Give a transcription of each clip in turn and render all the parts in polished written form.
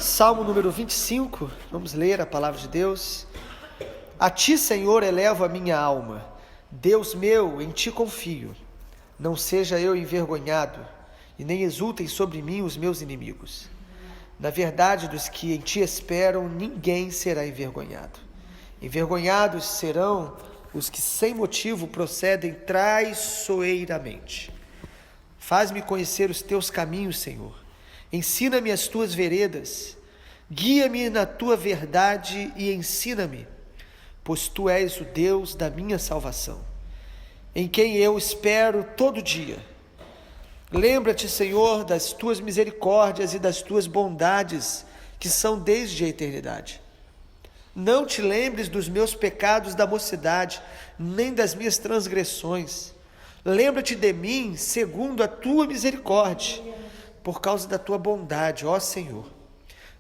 Salmo número 25, vamos ler a palavra de Deus. A ti, Senhor, elevo a minha alma. Deus meu, em ti confio. Não seja eu envergonhado, e nem exultem sobre mim os meus inimigos. Na verdade, dos que em ti esperam, ninguém será envergonhado. Envergonhados serão os que sem motivo procedem traiçoeiramente. Faz-me conhecer os teus caminhos, Senhor. Ensina-me as tuas veredas. Guia-me na tua verdade e ensina-me, pois tu és o Deus da minha salvação, em quem eu espero todo dia. Lembra-te, Senhor, das tuas misericórdias e das tuas bondades, que são desde a eternidade. Não te lembres dos meus pecados da mocidade, nem das minhas transgressões. Lembra-te de mim segundo a tua misericórdia, por causa da tua bondade, ó Senhor.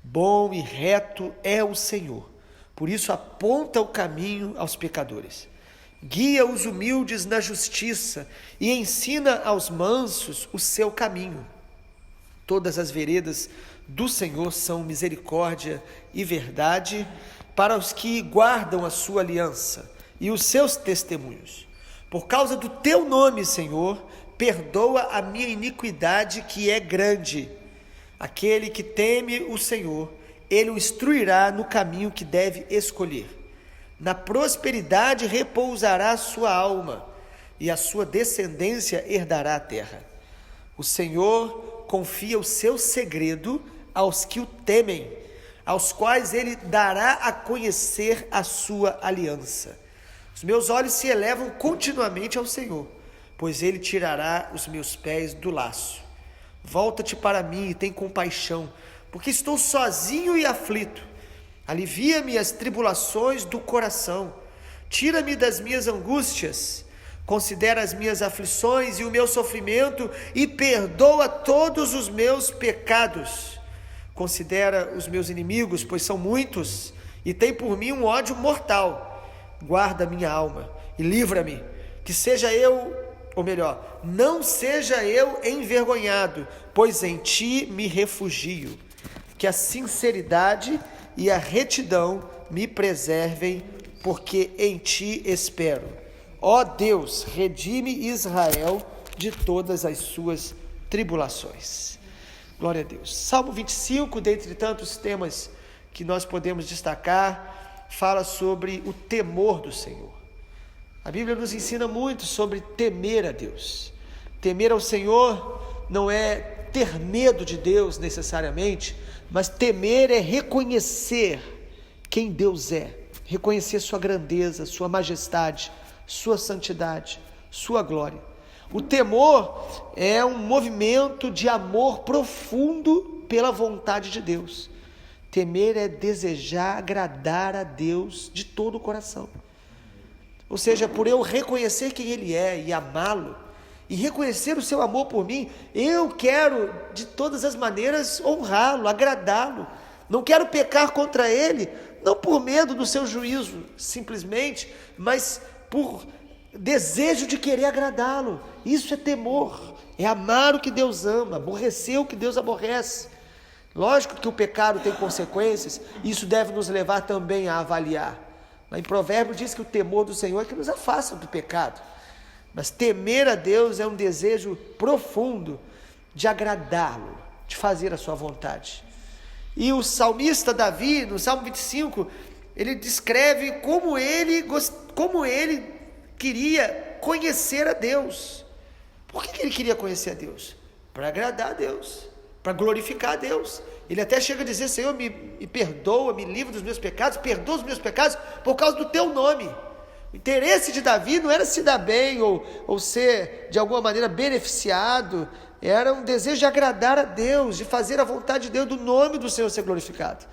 Bom e reto é o Senhor, por isso aponta o caminho aos pecadores. Guia os humildes na justiça e ensina aos mansos o seu caminho. Todas as veredas do Senhor são misericórdia e verdade para os que guardam a sua aliança e os seus testemunhos. Por causa do teu nome, Senhor, perdoa a minha iniquidade que é grande. Aquele que teme o Senhor, ele o instruirá no caminho que deve escolher. Na prosperidade repousará a sua alma, e a sua descendência herdará a terra. O Senhor confia o seu segredo aos que o temem, aos quais ele dará a conhecer a sua aliança. Os meus olhos se elevam continuamente ao Senhor, pois ele tirará os meus pés do laço. Volta-te para mim e tem compaixão, porque estou sozinho e aflito. Alivia-me as tribulações do coração. Tira-me das minhas angústias. Considera as minhas aflições e o meu sofrimento e perdoa todos os meus pecados. Considera os meus inimigos, pois são muitos, e tem por mim um ódio mortal. Guarda minha alma e livra-me, que seja eu, ou melhor, não seja eu envergonhado, pois em ti me refugio. Que a sinceridade e a retidão me preservem, porque em ti espero. Ó Deus, redime Israel de todas as suas tribulações. Glória a Deus. Salmo 25, dentre tantos temas que nós podemos destacar, fala sobre o temor do Senhor. A Bíblia nos ensina muito sobre temer a Deus. Temer ao Senhor não é ter medo de Deus necessariamente, mas temer é reconhecer quem Deus é, reconhecer sua grandeza, sua majestade, sua santidade, sua glória. O temor é um movimento de amor profundo pela vontade de Deus. Temer é desejar agradar a Deus de todo o coração. Ou seja, por eu reconhecer quem Ele é e amá-lo, e reconhecer o seu amor por mim, eu quero de todas as maneiras honrá-lo, agradá-lo. Não quero pecar contra Ele, não por medo do seu juízo, simplesmente, mas por desejo de querer agradá-lo. Isso é temor, é amar o que Deus ama, aborrecer o que Deus aborrece. Lógico que o pecado tem consequências, isso deve nos levar também a avaliar. Lá em Provérbios diz que o temor do Senhor é que nos afasta do pecado. Mas temer a Deus é um desejo profundo de agradá-lo, de fazer a sua vontade. E o salmista Davi, no Salmo 25, ele descreve como ele queria conhecer a Deus. Por que ele queria conhecer a Deus? Para agradar a Deus, para glorificar a Deus. Ele até chega a dizer: Senhor, me perdoa, me livra dos meus pecados, perdoa os meus pecados por causa do teu nome. O interesse de Davi não era se dar bem ou ser de alguma maneira beneficiado, era um desejo de agradar a Deus, de fazer a vontade de Deus, do nome do Senhor ser glorificado.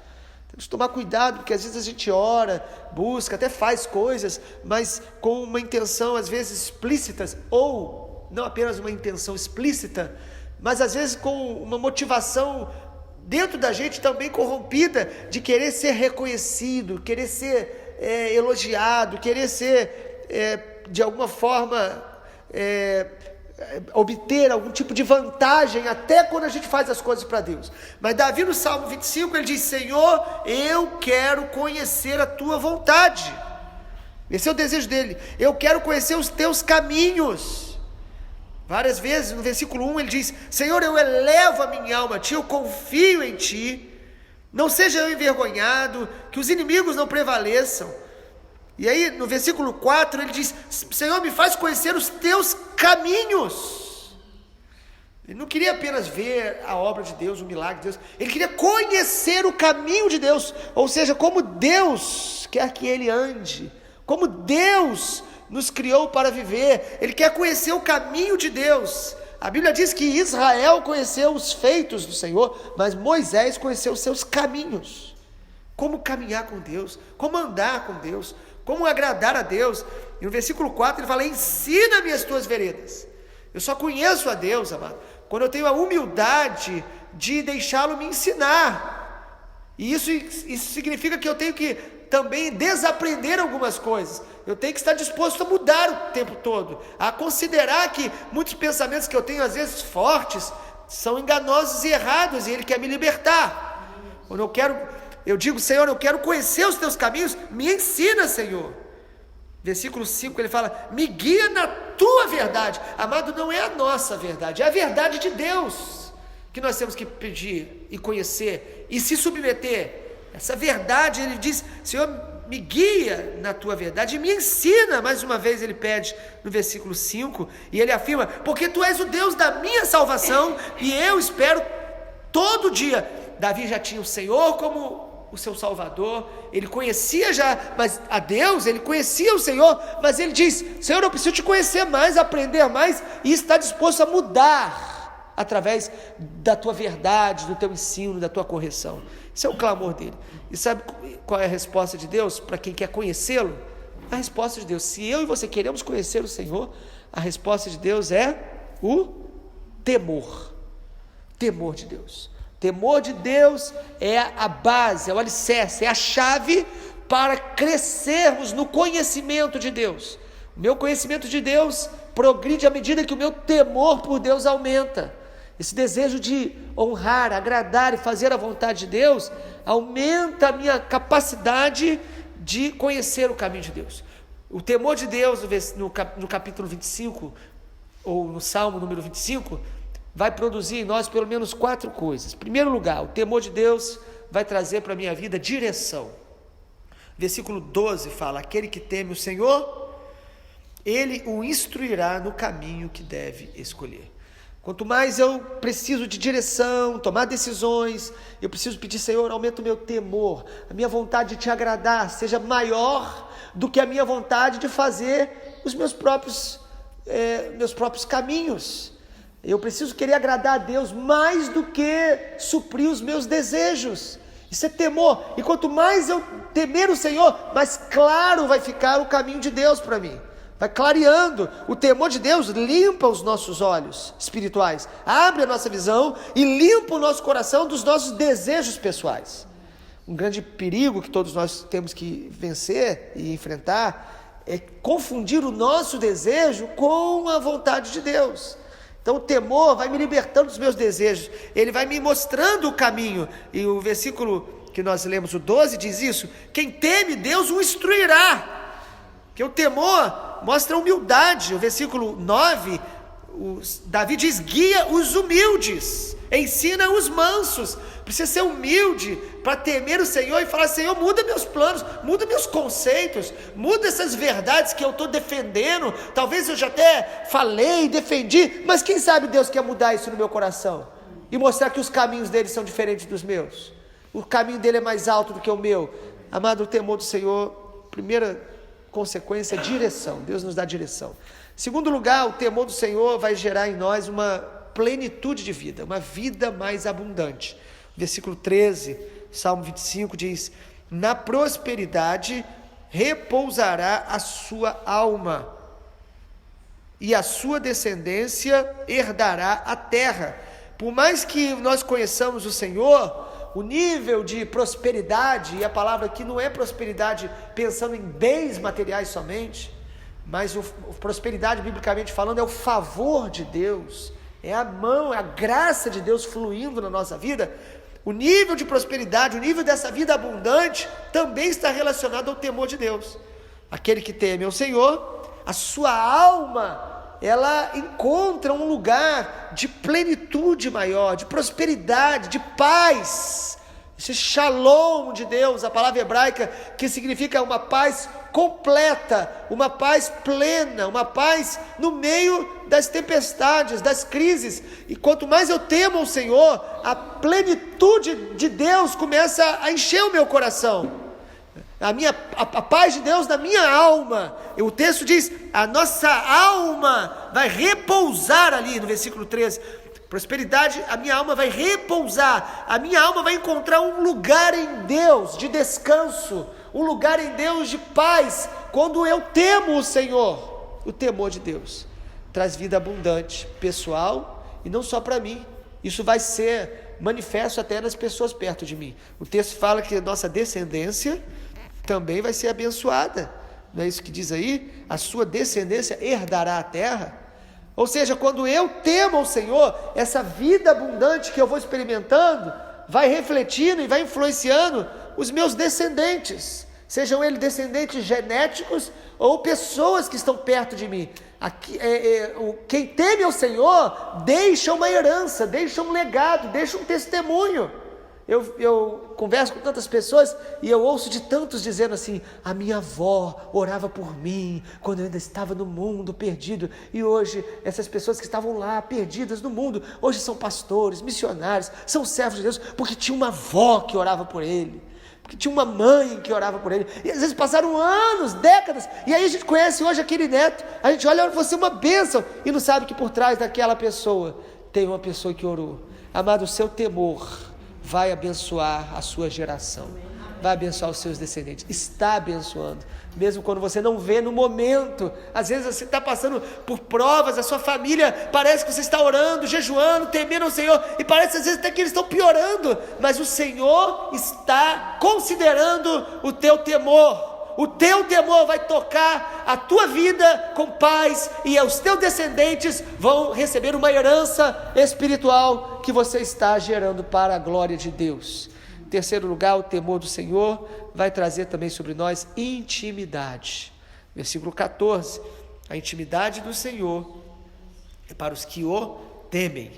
Temos que tomar cuidado, porque às vezes a gente ora, busca, até faz coisas, mas com uma intenção às vezes explícita, ou não apenas uma intenção explícita, mas às vezes com uma motivação dentro da gente também corrompida, de querer ser reconhecido, querer ser elogiado, querer ser de alguma forma obter algum tipo de vantagem, até quando a gente faz as coisas para Deus. Mas Davi no Salmo 25, ele diz: Senhor, eu quero conhecer a tua vontade. Esse é o desejo dele. Eu quero conhecer os teus caminhos. Várias vezes, no versículo 1, ele diz: Senhor, eu elevo a minha alma a ti, eu confio em ti, não seja eu envergonhado, que os inimigos não prevaleçam. E aí, no versículo 4, ele diz: Senhor, me faz conhecer os teus caminhos. Ele não queria apenas ver a obra de Deus, o milagre de Deus, ele queria conhecer o caminho de Deus, ou seja, como Deus quer que ele ande, como Deus nos criou para viver. Ele quer conhecer o caminho de Deus. A Bíblia diz que Israel conheceu os feitos do Senhor, mas Moisés conheceu os seus caminhos. Como caminhar com Deus, como andar com Deus, como agradar a Deus. E no versículo 4 ele fala: ensina-me as tuas veredas. Eu só conheço a Deus, amado, quando eu tenho a humildade de deixá-lo me ensinar. E isso significa que eu tenho que também desaprender algumas coisas. Eu tenho que estar disposto a mudar o tempo todo, a considerar que muitos pensamentos que eu tenho, às vezes fortes, são enganosos e errados, e Ele quer me libertar. Quando eu digo: Senhor, eu quero conhecer os teus caminhos, me ensina, Senhor. Versículo 5, ele fala: me guia na tua verdade. Amado, não é a nossa verdade, é a verdade de Deus que nós temos que pedir e conhecer e se submeter. Essa verdade, ele diz: Senhor, me guia na tua verdade e me ensina. Mais uma vez ele pede no versículo 5, e ele afirma: porque tu és o Deus da minha salvação, e eu espero todo dia. Davi já tinha o Senhor como o seu Salvador, ele conhecia já mas a Deus, ele conhecia o Senhor, mas ele diz: Senhor, eu preciso te conhecer mais, aprender mais, e está disposto a mudar através da tua verdade, do teu ensino, da tua correção. Esse é o clamor dele. E sabe qual é a resposta de Deus para quem quer conhecê-lo? A resposta de Deus: se eu e você queremos conhecer o Senhor, a resposta de Deus é o temor. Temor de Deus. Temor de Deus é a base, é o alicerce, é a chave para crescermos no conhecimento de Deus. O meu conhecimento de Deus progride à medida que o meu temor por Deus aumenta. Esse desejo de honrar, agradar e fazer a vontade de Deus aumenta a minha capacidade de conhecer o caminho de Deus. O temor de Deus, no capítulo 25, ou no Salmo número 25, vai produzir em nós pelo menos 4 coisas. Em primeiro lugar, o temor de Deus vai trazer para a minha vida direção. Versículo 12 fala: aquele que teme o Senhor, Ele o instruirá no caminho que deve escolher. Quanto mais eu preciso de direção, tomar decisões, eu preciso pedir: Senhor, aumenta o meu temor, a minha vontade de te agradar seja maior do que a minha vontade de fazer os meus próprios caminhos. Eu preciso querer agradar a Deus mais do que suprir os meus desejos. Isso é temor. E quanto mais eu temer o Senhor, mais claro vai ficar o caminho de Deus para mim. Vai clareando. O temor de Deus limpa os nossos olhos espirituais, abre a nossa visão e limpa o nosso coração dos nossos desejos pessoais. Um grande perigo que todos nós temos que vencer e enfrentar é confundir o nosso desejo com a vontade de Deus. Então o temor vai me libertando dos meus desejos, ele vai me mostrando o caminho. E o versículo que nós lemos, o 12, diz isso: quem teme Deus o instruirá. Porque o temor mostra humildade. O versículo 9, Davi diz: guia os humildes, ensina os mansos. Precisa ser humilde para temer o Senhor e falar: Senhor, muda meus planos, muda meus conceitos, muda essas verdades que eu estou defendendo. Talvez eu já até falei, defendi, mas quem sabe Deus quer mudar isso no meu coração e mostrar que os caminhos dele são diferentes dos meus, o caminho dele é mais alto do que o meu. Amado, o temor do Senhor, primeira consequência, direção. Deus nos dá direção. Segundo lugar, o temor do Senhor vai gerar em nós uma plenitude de vida, uma vida mais abundante. Versículo 13, Salmo 25 diz: na prosperidade repousará a sua alma, e a sua descendência herdará a terra. Por mais que nós conheçamos o Senhor, o nível de prosperidade, e a palavra aqui não é prosperidade pensando em bens materiais somente, mas prosperidade, biblicamente falando, é o favor de Deus, é a mão, é a graça de Deus fluindo na nossa vida. O nível de prosperidade, o nível dessa vida abundante, também está relacionado ao temor de Deus. Aquele que teme ao Senhor, a sua alma, ela encontra um lugar de plenitude maior, de prosperidade, de paz. Esse shalom de Deus, a palavra hebraica que significa uma paz completa, uma paz plena, uma paz no meio das tempestades, das crises. E quanto mais eu temo ao Senhor, a plenitude de Deus começa a encher o meu coração. A paz de Deus na minha alma. E o texto diz, a nossa alma vai repousar ali no versículo 13. Prosperidade, a minha alma vai repousar, a minha alma vai encontrar um lugar em Deus de descanso, um lugar em Deus de paz, quando eu temo o Senhor. O temor de Deus traz vida abundante, pessoal, e não só para mim, isso vai ser manifesto até nas pessoas perto de mim. O texto fala que a nossa descendência também vai ser abençoada, não é isso que diz aí? A sua descendência herdará a terra. Ou seja, quando eu temo ao Senhor, essa vida abundante que eu vou experimentando, vai refletindo e vai influenciando os meus descendentes, sejam eles descendentes genéticos ou pessoas que estão perto de mim. Quem teme ao Senhor, deixa uma herança, deixa um legado, deixa um testemunho. Eu converso com tantas pessoas e eu ouço de tantos dizendo assim, a minha avó orava por mim quando eu ainda estava no mundo perdido, e hoje essas pessoas que estavam lá perdidas no mundo, hoje são pastores, missionários, são servos de Deus, porque tinha uma avó que orava por ele, porque tinha uma mãe que orava por ele, e às vezes passaram anos, décadas, e aí a gente conhece hoje aquele neto, a gente olha, você é uma bênção, e não sabe que por trás daquela pessoa tem uma pessoa que orou. Amado, o seu temor vai abençoar a sua geração, vai abençoar os seus descendentes, está abençoando, mesmo quando você não vê no momento. Às vezes você está passando por provas, a sua família, parece que você está orando, jejuando, temendo ao Senhor, e parece às vezes até que eles estão piorando, mas o Senhor está considerando o teu temor. O teu temor vai tocar a tua vida com paz, e os teus descendentes vão receber uma herança espiritual que você está gerando para a glória de Deus. Em terceiro lugar, o temor do Senhor vai trazer também sobre nós intimidade. Versículo 14, a intimidade do Senhor é para os que o temem,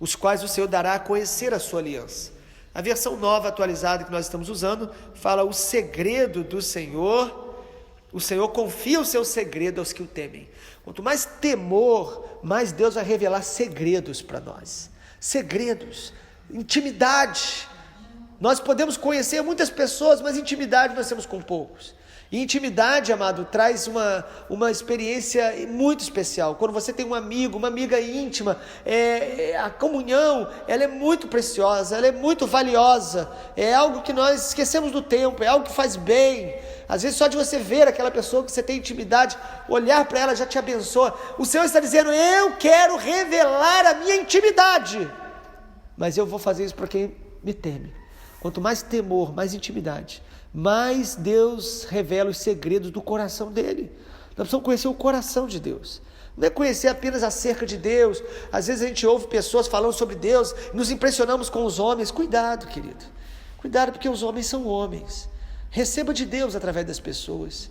os quais o Senhor dará a conhecer a sua aliança. A versão nova atualizada que nós estamos usando fala o segredo do Senhor. O Senhor confia o seu segredo aos que o temem. Quanto mais temor, mais Deus vai revelar segredos para nós. Segredos, intimidade. Nós podemos conhecer muitas pessoas, mas intimidade nós temos com poucos. E intimidade, amado, traz uma experiência muito especial. Quando você tem um amigo, uma amiga íntima, a comunhão, ela é muito preciosa, ela é muito valiosa, é algo que nós esquecemos do tempo, é algo que faz bem. Às vezes só de você ver aquela pessoa que você tem intimidade, olhar para ela já te abençoa. O Senhor está dizendo, eu quero revelar a minha intimidade, mas eu vou fazer isso para quem me teme. Quanto mais temor, mais intimidade, mais Deus revela os segredos do coração dele. Nós precisamos conhecer o coração de Deus, não é conhecer apenas acerca de Deus. Às vezes a gente ouve pessoas falando sobre Deus, nos impressionamos com os homens. Cuidado, querido, cuidado, porque os homens são homens. Receba de Deus através das pessoas,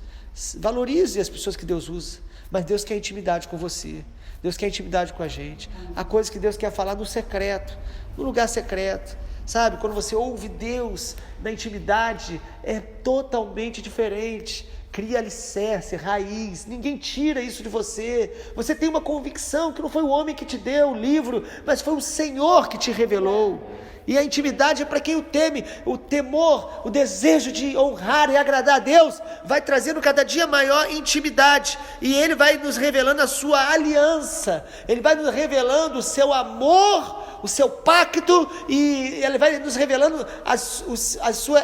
valorize as pessoas que Deus usa, mas Deus quer intimidade com você, Deus quer intimidade com a gente. Há coisas que Deus quer falar no secreto, no lugar secreto. Sabe, quando você ouve Deus na intimidade, é totalmente diferente, cria alicerce, raiz, ninguém tira isso de você. Você tem uma convicção que não foi o homem que te deu o livro, mas foi o Senhor que te revelou. E a intimidade é para quem o teme. O temor, o desejo de honrar e agradar a Deus, vai trazendo cada dia maior intimidade, e Ele vai nos revelando a sua aliança, Ele vai nos revelando o seu amor, o seu pacto, e Ele vai nos revelando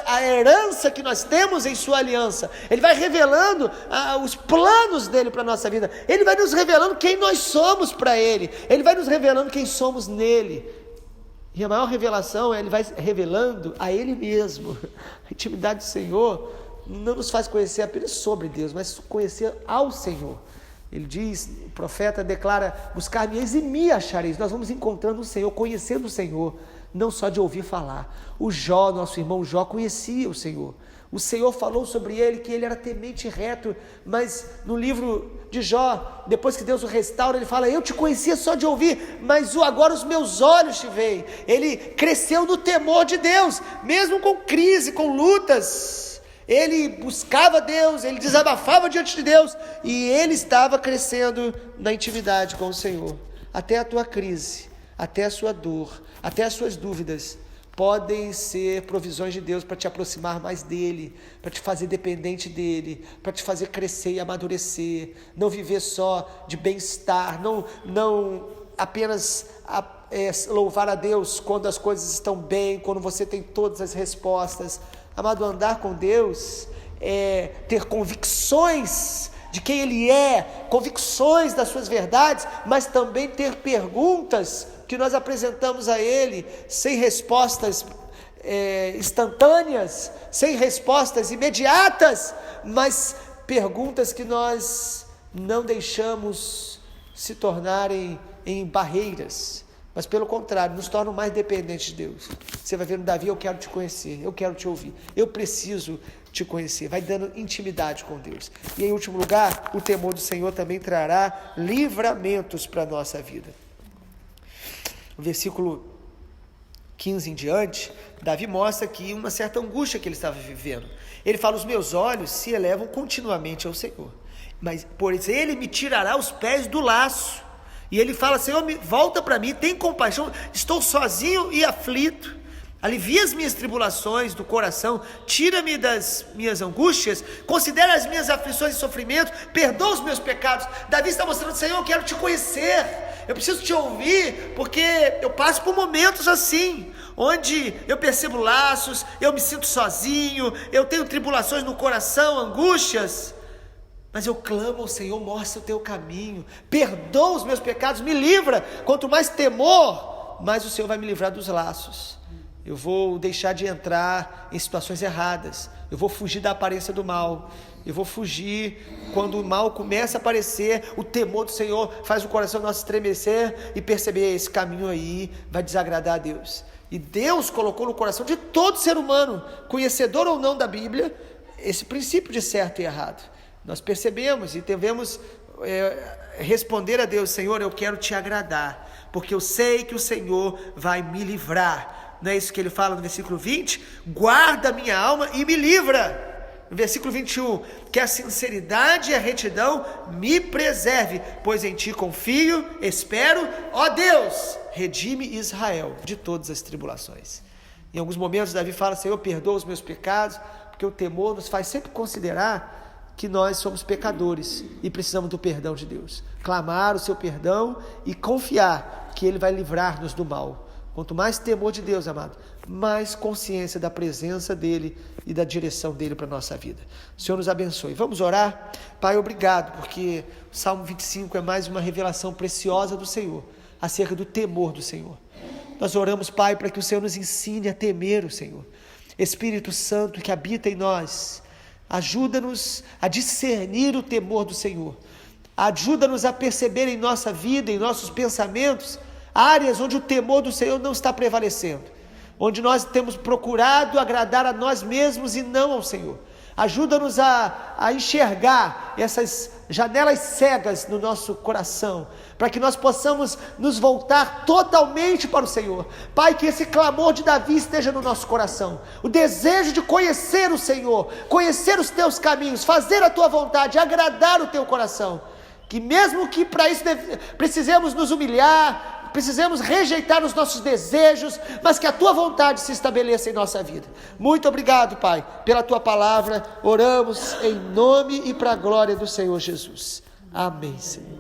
a herança que nós temos em sua aliança. Ele vai revelando os planos dele para a nossa vida. Ele vai nos revelando quem nós somos para Ele. Ele vai nos revelando quem somos nele. E a maior revelação, Ele vai revelando a Ele mesmo. A intimidade do Senhor não nos faz conhecer apenas sobre Deus, mas conhecer ao Senhor. Ele diz, o profeta declara, buscar-me-eis e me achareis. Nós vamos encontrando o Senhor, conhecendo o Senhor, não só de ouvir falar. O Jó, nosso irmão Jó, conhecia o Senhor. O Senhor falou sobre ele que ele era temente e reto, mas no livro de Jó, depois que Deus o restaura, ele fala, eu te conhecia só de ouvir, mas agora os meus olhos te veem. Ele cresceu no temor de Deus, mesmo com crise, com lutas. Ele buscava Deus, ele desabafava diante de Deus, e ele estava crescendo na intimidade com o Senhor. Até a tua crise, até a sua dor, até as suas dúvidas, podem ser provisões de Deus para te aproximar mais dEle, para te fazer dependente dEle, para te fazer crescer e amadurecer, não viver só de bem-estar, não apenas louvar a Deus quando as coisas estão bem, quando você tem todas as respostas. Amado, andar com Deus é ter convicções de quem Ele é, convicções das suas verdades, mas também ter perguntas que nós apresentamos a Ele, sem respostas instantâneas, sem respostas imediatas, mas perguntas que nós não deixamos se tornarem em barreiras, mas pelo contrário, nos tornam mais dependentes de Deus. Você vai ver no Davi, eu quero te conhecer, eu quero te ouvir, eu preciso te conhecer, vai dando intimidade com Deus. E em último lugar, o temor do Senhor também trará livramentos para a nossa vida. No versículo 15 em diante, Davi mostra aqui uma certa angústia que ele estava vivendo. Ele fala, os meus olhos se elevam continuamente ao Senhor, mas pois Ele me tirará os pés do laço. E ele fala, Senhor, volta para mim, tem compaixão, estou sozinho e aflito, alivia as minhas tribulações do coração, tira-me das minhas angústias, considera as minhas aflições e sofrimentos, perdoa os meus pecados. Davi está mostrando, Senhor, eu quero te conhecer, eu preciso te ouvir, porque eu passo por momentos assim, onde eu percebo laços, eu me sinto sozinho, eu tenho tribulações no coração, angústias, mas eu clamo ao Senhor, mostra o teu caminho, perdoa os meus pecados, me livra. Quanto mais temor, mais o Senhor vai me livrar dos laços. Eu vou deixar de entrar em situações erradas, eu vou fugir da aparência do mal, eu vou fugir quando o mal começa a aparecer. O temor do Senhor faz o coração nosso estremecer e perceber, esse caminho aí vai desagradar a Deus. E Deus colocou no coração de todo ser humano, conhecedor ou não da Bíblia, esse princípio de certo e errado. Nós percebemos e devemos responder a Deus, Senhor, eu quero te agradar, porque eu sei que o Senhor vai me livrar. Não é isso que ele fala no versículo 20? Guarda a minha alma e me livra. No versículo 21, que a sinceridade e a retidão me preserve, pois em ti confio, espero, ó Deus, redime Israel de todas as tribulações. Em alguns momentos Davi fala, Senhor, perdoa os meus pecados, porque o temor nos faz sempre considerar que nós somos pecadores e precisamos do perdão de Deus, clamar o seu perdão e confiar que Ele vai livrar-nos do mal. Quanto mais temor de Deus, amado, mais consciência da presença dEle e da direção dEle para a nossa vida. O Senhor nos abençoe. Vamos orar? Pai, obrigado, porque o Salmo 25 é mais uma revelação preciosa do Senhor, acerca do temor do Senhor. Nós oramos, Pai, para que o Senhor nos ensine a temer o Senhor. Espírito Santo que habita em nós, ajuda-nos a discernir o temor do Senhor. Ajuda-nos a perceber em nossa vida, em nossos pensamentos, áreas onde o temor do Senhor não está prevalecendo, onde nós temos procurado agradar a nós mesmos e não ao Senhor. Ajuda-nos a enxergar essas janelas cegas no nosso coração, para que nós possamos nos voltar totalmente para o Senhor. Pai, que esse clamor de Davi esteja no nosso coração, o desejo de conhecer o Senhor, conhecer os teus caminhos, fazer a tua vontade, agradar o teu coração, que mesmo que para isso precisemos nos humilhar, precisamos rejeitar os nossos desejos, mas que a tua vontade se estabeleça em nossa vida. Muito obrigado, Pai, pela tua palavra. Oramos em nome e para a glória do Senhor Jesus. Amém, Senhor.